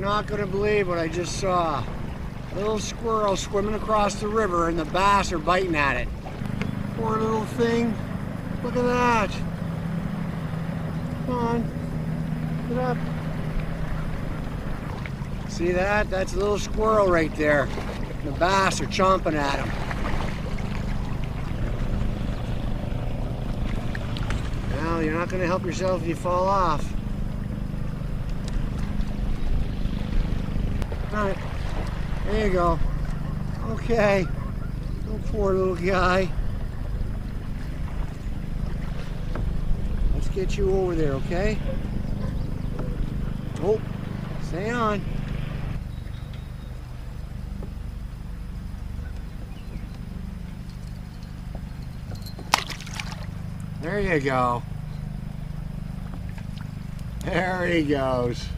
not going to believe what I just saw. Little squirrel swimming across the river and the bass are biting at it. Poor little thing. Look at that. Come on. Get up. See that? That's a little squirrel right there. The bass are chomping at him. Well, you're not going to help yourself if you fall off. All right. There you go. Okay. Oh, poor little guy. Let's get you over there, okay? Oh, stay on. There you go. There he goes.